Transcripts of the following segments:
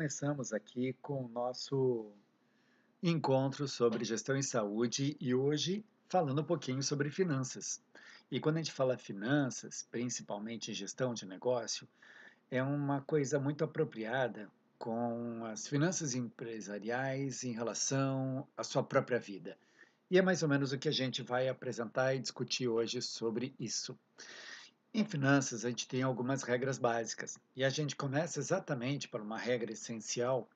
Começamos aqui com o nosso encontro sobre gestão em saúde e hoje falando um pouquinho sobre finanças. E quando a gente fala finanças, principalmente gestão de negócio, é uma coisa muito apropriada com as finanças empresariais em relação à sua própria vida. E é mais ou menos o que a gente vai apresentar e discutir hoje sobre isso. Em finanças, a gente tem algumas regras básicas e a gente começa exatamente por uma regra essencial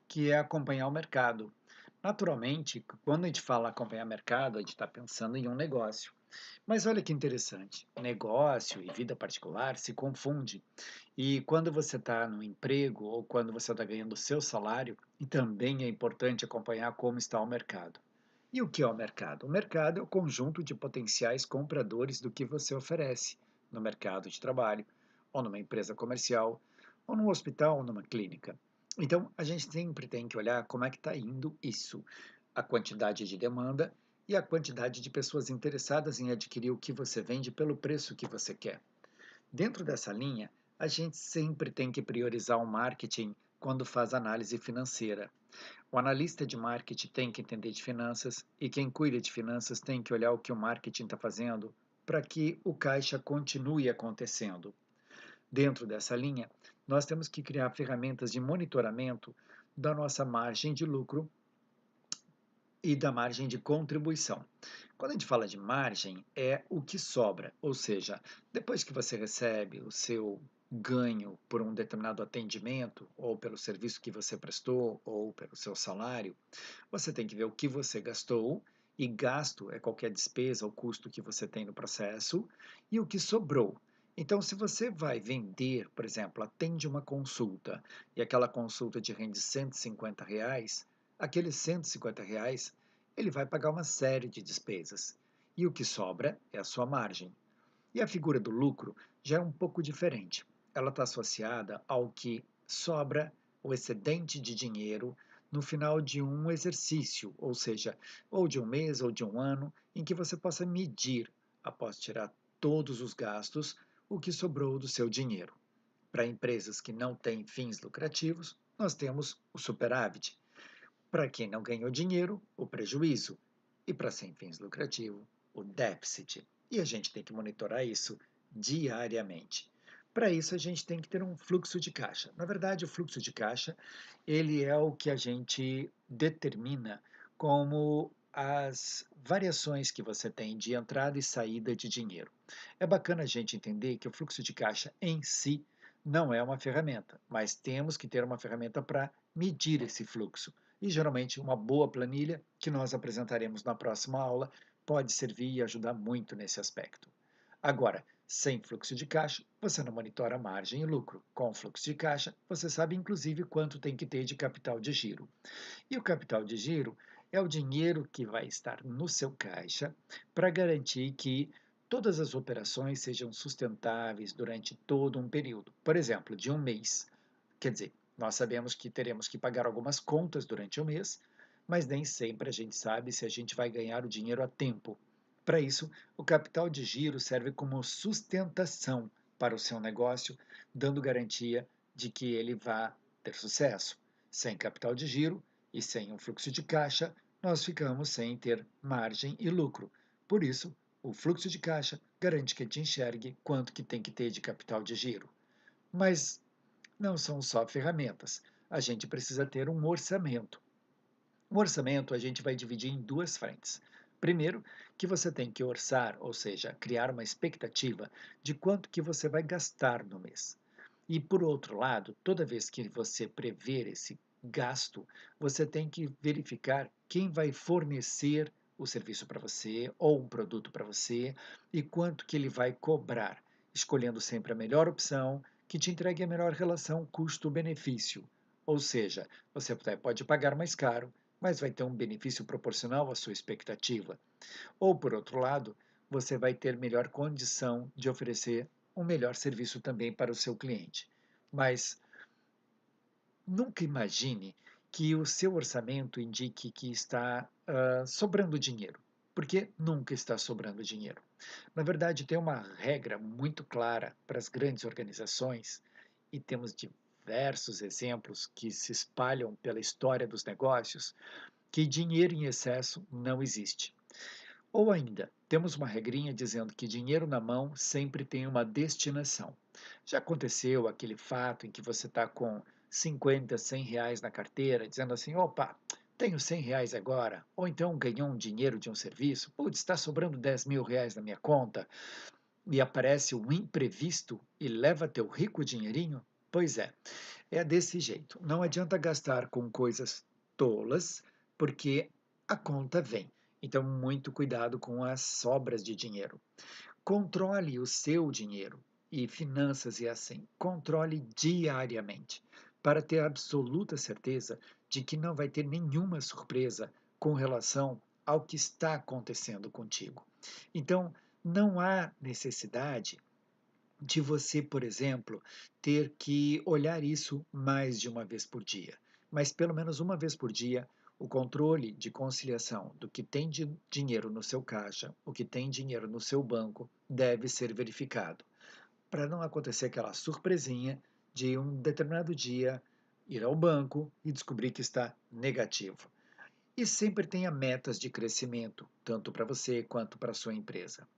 que é acompanhar o mercado. Naturalmente, quando a gente fala acompanhar mercado, a gente está pensando em um negócio. Mas olha que interessante, negócio e vida particular se confundem. E quando você está no emprego ou quando você está ganhando o seu salário, e também é importante acompanhar como está o mercado. E o que é o mercado? O mercado é o conjunto de potenciais compradores do que você oferece no mercado de trabalho, ou numa empresa comercial, ou num hospital, ou numa clínica. Então, a gente sempre tem que olhar como é que está indo isso, a quantidade de demanda e a quantidade de pessoas interessadas em adquirir o que você vende pelo preço que você quer. Dentro dessa linha, a gente sempre tem que priorizar o marketing quando faz análise financeira. O analista de marketing tem que entender de finanças e quem cuida de finanças tem que olhar o que o marketing está fazendo para que o caixa continue acontecendo. Dentro dessa linha, nós temos que criar ferramentas de monitoramento da nossa margem de lucro e da margem de contribuição. Quando a gente fala de margem, é o que sobra, ou seja, depois que você recebe o seu ganho por um determinado atendimento, ou pelo serviço que você prestou, ou pelo seu salário, você tem que ver o que você gastou, e gasto é qualquer despesa ou custo que você tem no processo, e o que sobrou. Então, se você vai vender, por exemplo, atende uma consulta e aquela consulta te rende R$ 150, aqueles R$ 150 ele vai pagar uma série de despesas. E o que sobra é a sua margem. E a figura do lucro já é um pouco diferente. Ela está associada ao que sobra, o excedente de dinheiro, no final de um exercício, ou seja, ou de um mês ou de um ano, em que você possa medir, após tirar todos os gastos, o que sobrou do seu dinheiro. Para empresas que não têm fins lucrativos, nós temos o superávit. Para quem não ganhou dinheiro, o prejuízo. E para sem fins lucrativos, o déficit. E a gente tem que monitorar isso diariamente. Para isso, a gente tem que ter um fluxo de caixa. Na verdade, o fluxo de caixa, ele é o que a gente determina como as variações que você tem de entrada e saída de dinheiro. É bacana a gente entender que o fluxo de caixa em si não é uma ferramenta, mas temos que ter uma ferramenta para medir esse fluxo. E geralmente uma boa planilha, que nós apresentaremos na próxima aula, pode servir e ajudar muito nesse aspecto. Agora, sem fluxo de caixa, você não monitora margem e lucro. Com fluxo de caixa, você sabe inclusive quanto tem que ter de capital de giro. E o capital de giro é o dinheiro que vai estar no seu caixa para garantir que todas as operações sejam sustentáveis durante todo um período. Por exemplo, de um mês. Quer dizer, nós sabemos que teremos que pagar algumas contas durante o mês, mas nem sempre a gente sabe se a gente vai ganhar o dinheiro a tempo. Para isso, o capital de giro serve como sustentação para o seu negócio, dando garantia de que ele vá ter sucesso. Sem capital de giro e sem um fluxo de caixa, nós ficamos sem ter margem e lucro. Por isso, o fluxo de caixa garante que a gente enxergue quanto que tem que ter de capital de giro. Mas não são só ferramentas. A gente precisa ter um orçamento. O orçamento a gente vai dividir em duas frentes. Primeiro, que você tem que orçar, ou seja, criar uma expectativa de quanto que você vai gastar no mês. E por outro lado, toda vez que você prever esse gasto, você tem que verificar quem vai fornecer o serviço para você ou um produto para você e quanto que ele vai cobrar, escolhendo sempre a melhor opção que te entregue a melhor relação custo-benefício. Ou seja, você pode pagar mais caro, mas vai ter um benefício proporcional à sua expectativa. Ou, por outro lado, você vai ter melhor condição de oferecer um melhor serviço também para o seu cliente. Mas nunca imagine que o seu orçamento indique que está sobrando dinheiro, porque nunca está sobrando dinheiro. Na verdade, tem uma regra muito clara para as grandes organizações e temos diversos exemplos que se espalham pela história dos negócios que dinheiro em excesso não existe. Ou ainda, temos uma regrinha dizendo que dinheiro na mão sempre tem uma destinação. Já aconteceu aquele fato em que você está com 50, R$ 100 na carteira, dizendo assim: opa, tenho R$ 100 agora. Ou então ganhou um dinheiro de um serviço, putz, está sobrando R$ 10.000 na minha conta, e aparece um imprevisto e leva teu rico dinheirinho? Pois é desse jeito. Não adianta gastar com coisas tolas, porque a conta vem. Então, muito cuidado com as sobras de dinheiro. Controle o seu dinheiro e finanças e assim. Controle diariamente, para ter absoluta certeza de que não vai ter nenhuma surpresa com relação ao que está acontecendo contigo. Então, não há necessidade de você, por exemplo, ter que olhar isso mais de uma vez por dia. Mas pelo menos uma vez por dia, o controle de conciliação do que tem de dinheiro no seu caixa, o que tem dinheiro no seu banco, deve ser verificado, para não acontecer aquela surpresinha de um determinado dia ir ao banco e descobrir que está negativo. E sempre tenha metas de crescimento, tanto para você quanto para a sua empresa.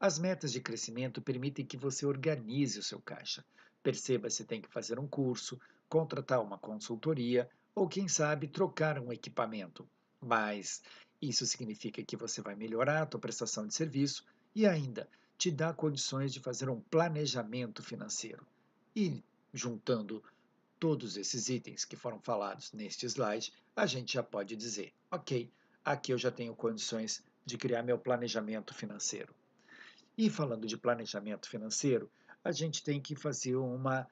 As metas de crescimento permitem que você organize o seu caixa. Perceba se tem que fazer um curso, contratar uma consultoria ou, quem sabe, trocar um equipamento. Mas isso significa que você vai melhorar a sua prestação de serviço e ainda te dá condições de fazer um planejamento financeiro. E juntando todos esses itens que foram falados neste slide, a gente já pode dizer: ok, aqui eu já tenho condições de criar meu planejamento financeiro. E falando de planejamento financeiro, a gente tem que fazer uma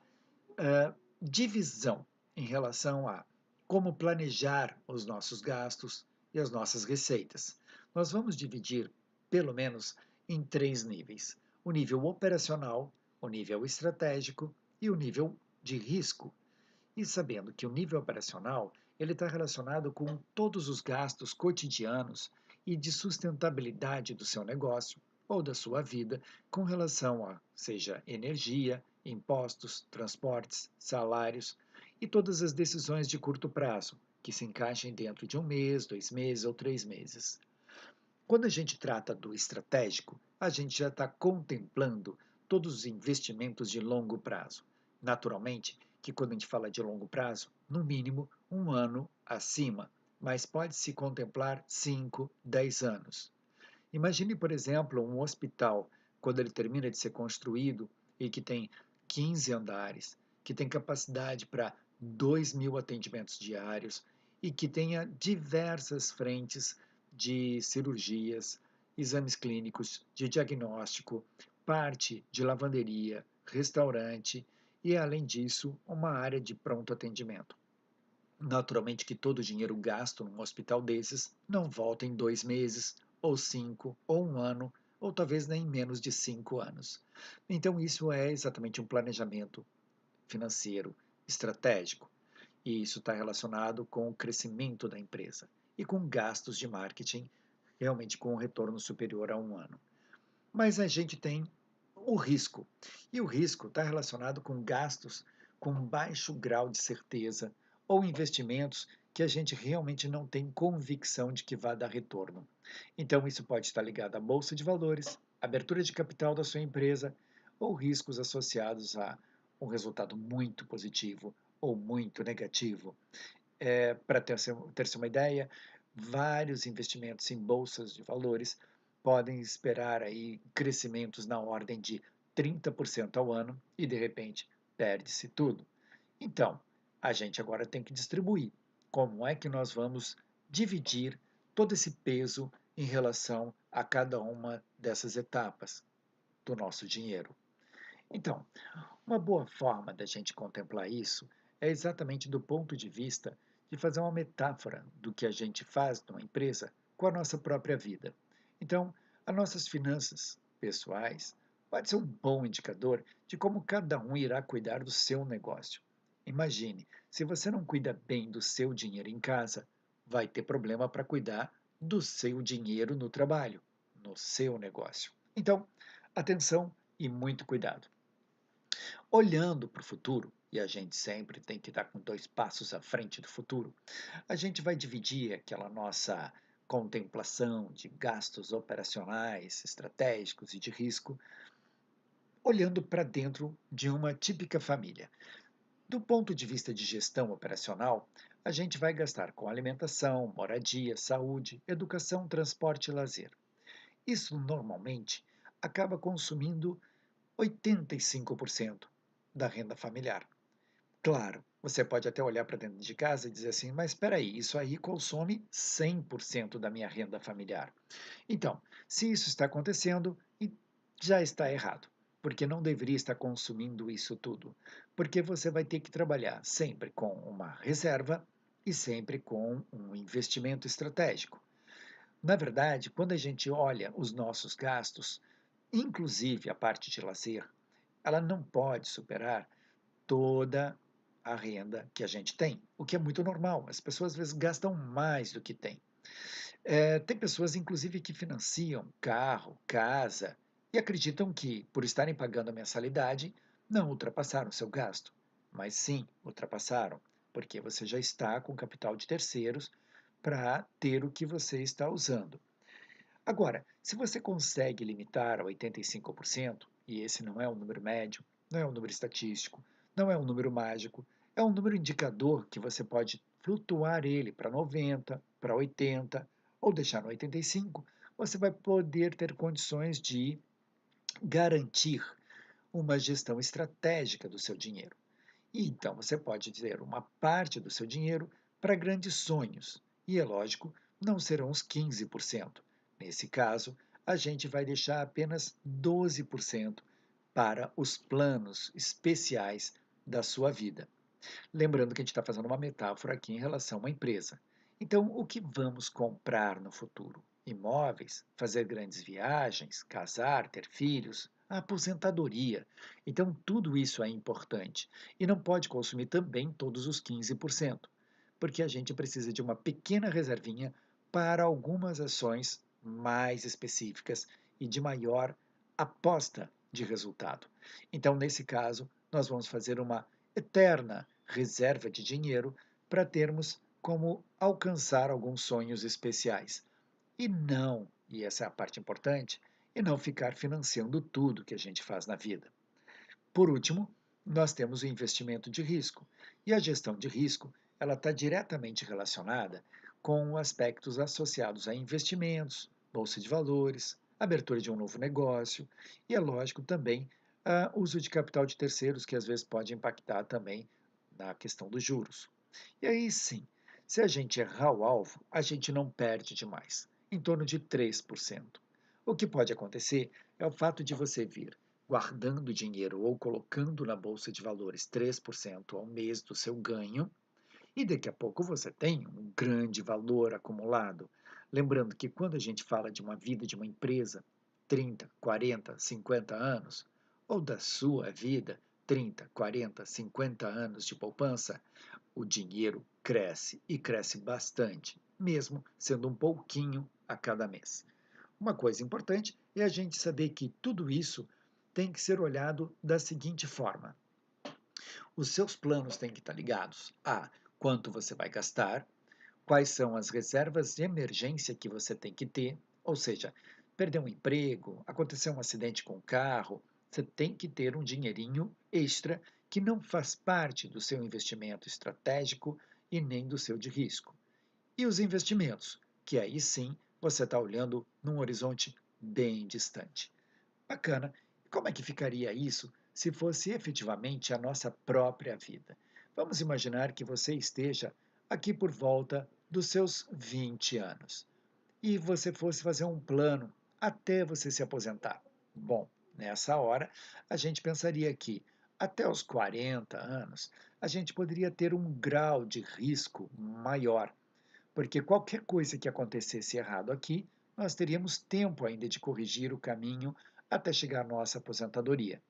divisão em relação a como planejar os nossos gastos e as nossas receitas. Nós vamos dividir, pelo menos, em três níveis: o nível operacional, o nível estratégico e o nível de risco. E sabendo que o nível operacional ele está relacionado com todos os gastos cotidianos e de sustentabilidade do seu negócio ou da sua vida com relação a, seja energia, impostos, transportes, salários e todas as decisões de curto prazo, que se encaixem dentro de um mês, 2 meses ou 3 meses. Quando a gente trata do estratégico, a gente já está contemplando todos os investimentos de longo prazo. Naturalmente, que quando a gente fala de longo prazo, no mínimo 1 ano acima, mas pode-se contemplar 5, 10 anos. Imagine, por exemplo, um hospital, quando ele termina de ser construído e que tem 15 andares, que tem capacidade para 2.000 atendimentos diários e que tenha diversas frentes de cirurgias, exames clínicos, de diagnóstico, parte de lavanderia, restaurante e, além disso, uma área de pronto atendimento. Naturalmente que todo o dinheiro gasto num hospital desses não volta em 2 meses, ou 5, ou 1 ano, ou talvez nem menos de 5 anos. Então isso é exatamente um planejamento financeiro estratégico. E isso está relacionado com o crescimento da empresa e com gastos de marketing, realmente com um retorno superior a 1 ano. Mas a gente tem o risco. E o risco está relacionado com gastos com baixo grau de certeza ou investimentos que a gente realmente não tem convicção de que vai dar retorno. Então, isso pode estar ligado à bolsa de valores, abertura de capital da sua empresa ou riscos associados a um resultado muito positivo ou muito negativo. Para ter-se uma ideia, vários investimentos em bolsas de valores podem esperar aí crescimentos na ordem de 30% ao ano e de repente perde-se tudo. Então, a gente agora tem que distribuir. Como é que nós vamos dividir todo esse peso em relação a cada uma dessas etapas do nosso dinheiro? Então, uma boa forma da gente contemplar isso é exatamente do ponto de vista de fazer uma metáfora do que a gente faz numa empresa com a nossa própria vida. Então, as nossas finanças pessoais pode ser um bom indicador de como cada um irá cuidar do seu negócio. Imagine, se você não cuida bem do seu dinheiro em casa, vai ter problema para cuidar do seu dinheiro no trabalho, no seu negócio. Então, atenção e muito cuidado. Olhando para o futuro, e a gente sempre tem que estar com 2 passos à frente do futuro, a gente vai dividir aquela nossa contemplação de gastos operacionais, estratégicos e de risco, olhando para dentro de uma típica família. Do ponto de vista de gestão operacional, a gente vai gastar com alimentação, moradia, saúde, educação, transporte e lazer. Isso normalmente acaba consumindo 85% da renda familiar. Claro, você pode até olhar para dentro de casa e dizer assim, mas espera aí, isso aí consome 100% da minha renda familiar. Então, se isso está acontecendo, já está errado, porque não deveria estar consumindo isso tudo, porque você vai ter que trabalhar sempre com uma reserva e sempre com um investimento estratégico. Na verdade, quando a gente olha os nossos gastos, inclusive a parte de lazer, ela não pode superar toda a renda que a gente tem, o que é muito normal. As pessoas às vezes gastam mais do que têm. Tem pessoas, inclusive, que financiam carro, casa e acreditam que, por estarem pagando a mensalidade, não ultrapassaram o seu gasto. Mas sim, ultrapassaram, porque você já está com capital de terceiros para ter o que você está usando. Agora, se você consegue limitar a 85%, e esse não é um número médio, não é um número estatístico, não é um número mágico, é um número indicador que você pode flutuar ele para 90, para 80 ou deixar no 85, você vai poder ter condições de garantir uma gestão estratégica do seu dinheiro. E então você pode ter uma parte do seu dinheiro para grandes sonhos. E é lógico, não serão os 15%. Nesse caso, a gente vai deixar apenas 12% para os planos especiais da sua vida. Lembrando que a gente está fazendo uma metáfora aqui em relação a uma empresa. Então, o que vamos comprar no futuro? Imóveis, fazer grandes viagens, casar, ter filhos, a aposentadoria. Então, tudo isso é importante. E não pode consumir também todos os 15%, porque a gente precisa de uma pequena reservinha para algumas ações mais específicas e de maior aposta de resultado. Então, nesse caso, nós vamos fazer uma eterna reserva de dinheiro para termos como alcançar alguns sonhos especiais. E não, e essa é a parte importante, e não ficar financiando tudo que a gente faz na vida. Por último, nós temos o investimento de risco. E a gestão de risco, ela está diretamente relacionada com aspectos associados a investimentos, bolsa de valores, abertura de um novo negócio e, é lógico, também uso de capital de terceiros, que às vezes pode impactar também na questão dos juros. E aí sim, se a gente errar o alvo, a gente não perde demais, em torno de 3%. O que pode acontecer é o fato de você vir guardando dinheiro ou colocando na bolsa de valores 3% ao mês do seu ganho, e daqui a pouco você tem um grande valor acumulado. Lembrando que quando a gente fala de uma vida de uma empresa, 30, 40, 50 anos, ou da sua vida, 30, 40, 50 anos de poupança, o dinheiro cresce e cresce bastante, mesmo sendo um pouquinho a cada mês. Uma coisa importante é a gente saber que tudo isso tem que ser olhado da seguinte forma: os seus planos têm que estar ligados a quanto você vai gastar, quais são as reservas de emergência que você tem que ter, ou seja, perder um emprego, acontecer um acidente com o carro, você tem que ter um dinheirinho extra que não faz parte do seu investimento estratégico e nem do seu de risco. E os investimentos, que aí sim você está olhando num horizonte bem distante. Bacana. E como é que ficaria isso se fosse efetivamente a nossa própria vida? Vamos imaginar que você esteja aqui por volta dos seus 20 anos e você fosse fazer um plano até você se aposentar. Bom, nessa hora, a gente pensaria que até os 40 anos, a gente poderia ter um grau de risco maior, porque qualquer coisa que acontecesse errado aqui, nós teríamos tempo ainda de corrigir o caminho até chegar à nossa aposentadoria.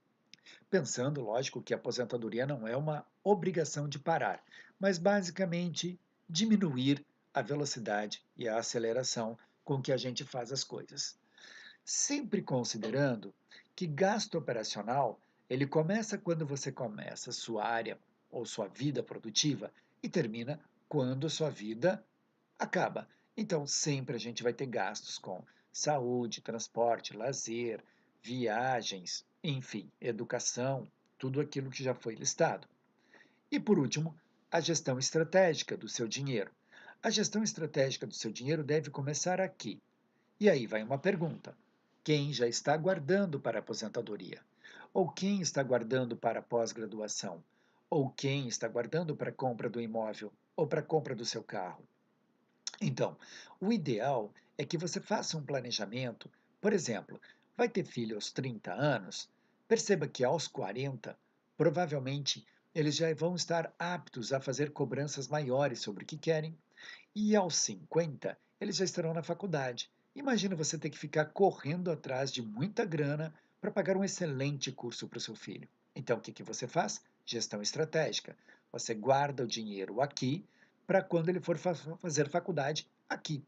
Pensando, lógico, que a aposentadoria não é uma obrigação de parar, mas basicamente diminuir a velocidade e a aceleração com que a gente faz as coisas. Sempre considerando que gasto operacional ele começa quando você começa a sua área ou sua vida produtiva e termina quando sua vida acaba. Então, sempre a gente vai ter gastos com saúde, transporte, lazer, viagens, enfim, educação, tudo aquilo que já foi listado. E por último, a gestão estratégica do seu dinheiro. A gestão estratégica do seu dinheiro deve começar aqui. E aí vai uma pergunta: quem já está guardando para a aposentadoria? Ou quem está guardando para a pós-graduação? Ou quem está guardando para a compra do imóvel? Ou para a compra do seu carro? Então, o ideal é que você faça um planejamento. Por exemplo, vai ter filho aos 30 anos? Perceba que aos 40, provavelmente eles já vão estar aptos a fazer cobranças maiores sobre o que querem, e aos 50, eles já estarão na faculdade. Imagina você ter que ficar correndo atrás de muita grana para pagar um excelente curso para o seu filho. Então, o que você faz? Gestão estratégica. Você guarda o dinheiro aqui para quando ele for fazer faculdade aqui.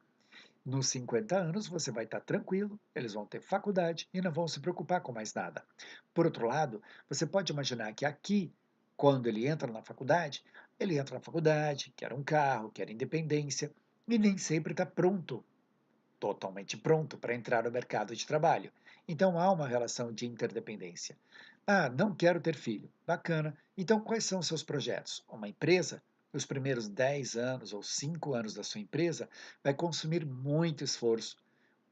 Nos 50 anos, você vai estar tranquilo, eles vão ter faculdade e não vão se preocupar com mais nada. Por outro lado, você pode imaginar que aqui, quando ele entra na faculdade, quer um carro, quer independência, e nem sempre está pronto, totalmente pronto para entrar no mercado de trabalho. Então há uma relação de interdependência. Ah, não quero ter filho. Bacana. Então quais são os seus projetos? Uma empresa? Os primeiros 10 anos ou 5 anos da sua empresa vai consumir muito esforço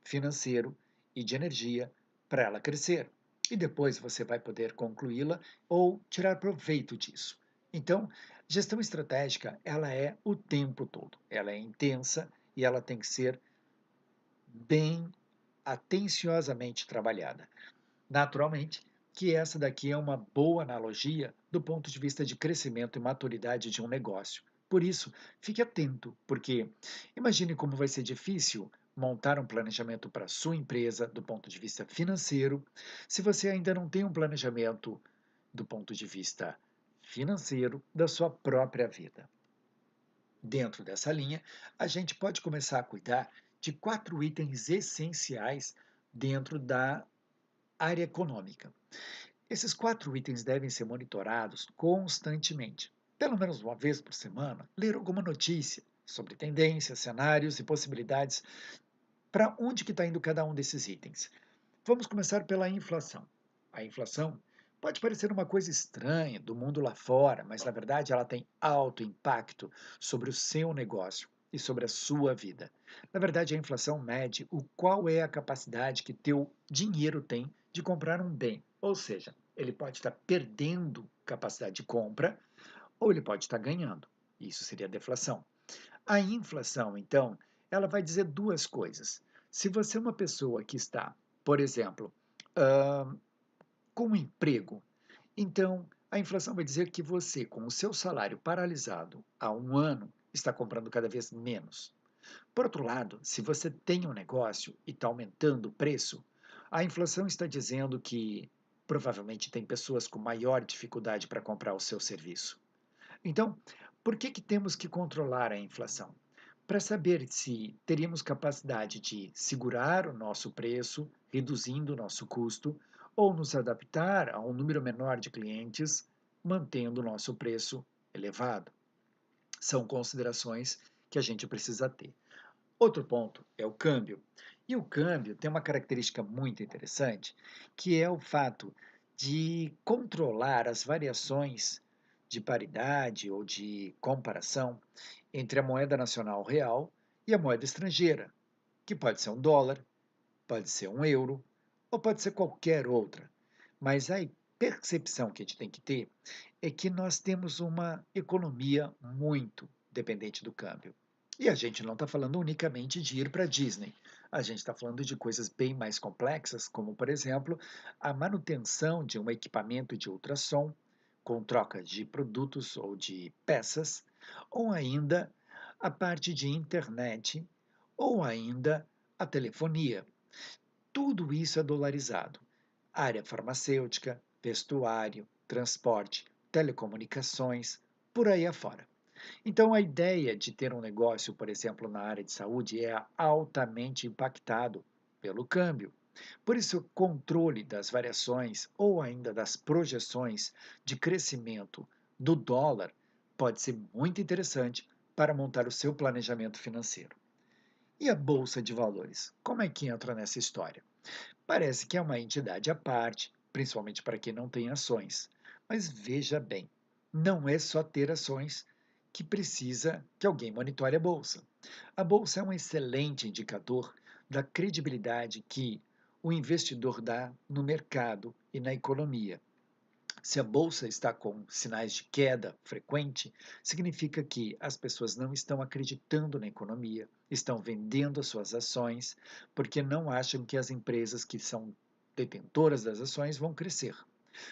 financeiro e de energia para ela crescer. E depois você vai poder concluí-la ou tirar proveito disso. Então, gestão estratégica, ela é o tempo todo. Ela é intensa e ela tem que ser bem atenciosamente trabalhada. Naturalmente, que essa daqui é uma boa analogia do ponto de vista de crescimento e maturidade de um negócio. Por isso, fique atento, porque imagine como vai ser difícil montar um planejamento para a sua empresa do ponto de vista financeiro, se você ainda não tem um planejamento do ponto de vista financeiro da sua própria vida. Dentro dessa linha, a gente pode começar a cuidar de 4 itens essenciais dentro da área econômica. Esses 4 itens devem ser monitorados constantemente. Pelo menos uma vez por semana, ler alguma notícia sobre tendências, cenários e possibilidades para onde que está indo cada um desses itens. Vamos começar pela inflação. A inflação pode parecer uma coisa estranha do mundo lá fora, mas na verdade ela tem alto impacto sobre o seu negócio e sobre a sua vida. Na verdade, a inflação mede o qual é a capacidade que teu dinheiro tem de comprar um bem. Ou seja, ele pode estar perdendo capacidade de compra ou ele pode estar ganhando. Isso seria a deflação. A inflação, então, ela vai dizer duas coisas. Se você é uma pessoa que está, por exemplo, ah, com um emprego, então a inflação vai dizer que você, com o seu salário paralisado há um ano, está comprando cada vez menos. Por outro lado, se você tem um negócio e está aumentando o preço, a inflação está dizendo que provavelmente tem pessoas com maior dificuldade para comprar o seu serviço. Então, por que temos que controlar a inflação? Para saber se teríamos capacidade de segurar o nosso preço, reduzindo o nosso custo, ou nos adaptar a um número menor de clientes, mantendo o nosso preço elevado. São considerações que a gente precisa ter. Outro ponto é o câmbio. E o câmbio tem uma característica muito interessante, que é o fato de controlar as variações de paridade ou de comparação entre a moeda nacional real e a moeda estrangeira, que pode ser um dólar, pode ser um euro ou pode ser qualquer outra. Mas a percepção que a gente tem que ter é que nós temos uma economia muito dependente do câmbio. E a gente não está falando unicamente de ir para a Disney. A gente está falando de coisas bem mais complexas, como, por exemplo, a manutenção de um equipamento de ultrassom, com troca de produtos ou de peças, ou ainda a parte de internet, ou ainda a telefonia. Tudo isso é dolarizado. Área farmacêutica, vestuário, transporte, telecomunicações, por aí afora. Então, a ideia de ter um negócio, por exemplo, na área de saúde, é altamente impactado pelo câmbio. Por isso, o controle das variações ou ainda das projeções de crescimento do dólar pode ser muito interessante para montar o seu planejamento financeiro. E a Bolsa de Valores? Como é que entra nessa história? Parece que é uma entidade à parte, principalmente para quem não tem ações. Mas veja bem, não é só ter ações que precisa que alguém monitore a bolsa. A bolsa é um excelente indicador da credibilidade que o investidor dá no mercado e na economia. Se a bolsa está com sinais de queda frequente, significa que as pessoas não estão acreditando na economia, estão vendendo as suas ações, porque não acham que as empresas que são detentoras das ações vão crescer.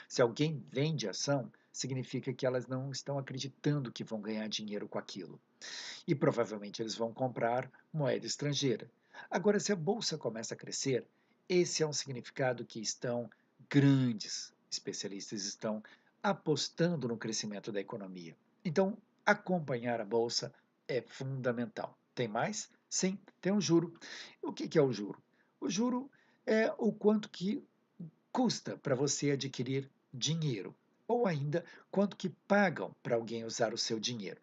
Se alguém vende ação, significa que elas não estão acreditando que vão ganhar dinheiro com aquilo. E provavelmente eles vão comprar moeda estrangeira. Agora, se a bolsa começa a crescer, esse é um significado que estão grandes especialistas estão apostando no crescimento da economia. Então, acompanhar a bolsa é fundamental. Tem mais? Sim, tem um juro. O que é o juro? O juro é o quanto que custa para você adquirir dinheiro, ou ainda quanto que pagam para alguém usar o seu dinheiro.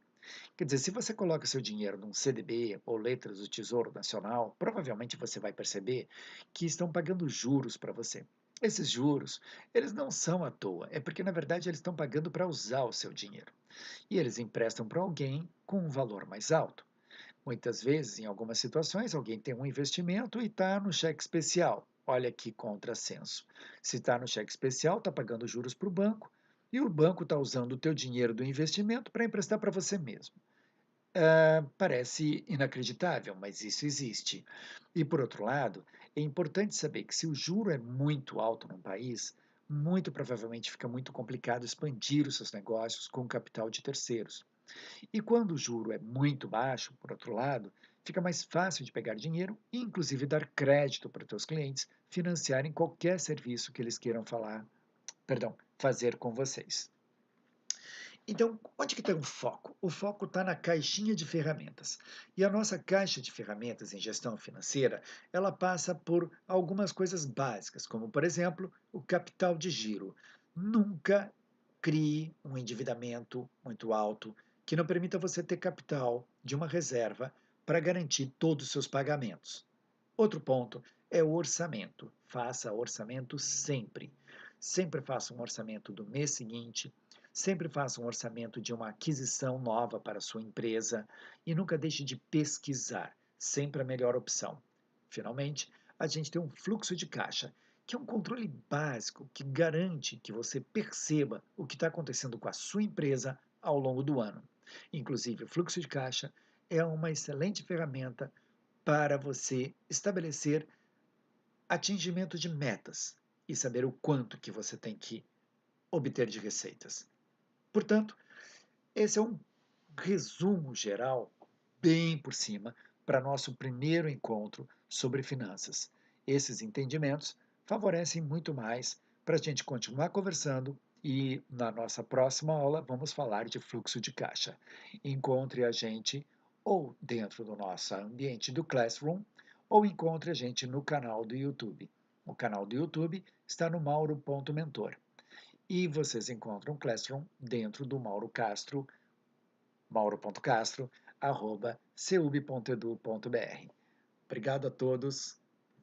Quer dizer, se você coloca seu dinheiro num CDB ou letras do Tesouro Nacional, provavelmente você vai perceber que estão pagando juros para você. Esses juros, eles não são à toa, é porque na verdade eles estão pagando para usar o seu dinheiro. E eles emprestam para alguém com um valor mais alto. Muitas vezes, em algumas situações, alguém tem um investimento e está no cheque especial. Olha que contrassenso. Se está no cheque especial, está pagando juros para o banco e o banco está usando o teu dinheiro do investimento para emprestar para você mesmo. Parece inacreditável, mas isso existe. E, por outro lado, é importante saber que se o juro é muito alto num país, muito provavelmente fica muito complicado expandir os seus negócios com capital de terceiros. E quando o juro é muito baixo, por outro lado, fica mais fácil de pegar dinheiro e, inclusive, dar crédito para os seus clientes financiarem qualquer serviço que eles queiram fazer com vocês. Então, onde que está o foco? O foco está na caixinha de ferramentas. E a nossa caixa de ferramentas em gestão financeira, ela passa por algumas coisas básicas, como, por exemplo, o capital de giro. Nunca crie um endividamento muito alto que não permita você ter capital de uma reserva para garantir todos os seus pagamentos. Outro ponto é o orçamento. Faça orçamento sempre. Sempre faça um orçamento do mês seguinte, sempre faça um orçamento de uma aquisição nova para a sua empresa e nunca deixe de pesquisar. Sempre a melhor opção. Finalmente, a gente tem um fluxo de caixa, que é um controle básico que garante que você perceba o que está acontecendo com a sua empresa ao longo do ano. Inclusive, o fluxo de caixa é uma excelente ferramenta para você estabelecer atingimento de metas e saber o quanto que você tem que obter de receitas. Portanto, esse é um resumo geral, bem por cima, para nosso primeiro encontro sobre finanças. Esses entendimentos favorecem muito mais para a gente continuar conversando e na nossa próxima aula vamos falar de fluxo de caixa. Encontre a gente ou dentro do nosso ambiente do Classroom ou encontre a gente no canal do YouTube. O canal do YouTube está no mauro.mentor. E vocês encontram o Classroom dentro do Mauro Castro, mauro.castro@cub.edu.br. Obrigado a todos,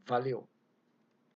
valeu!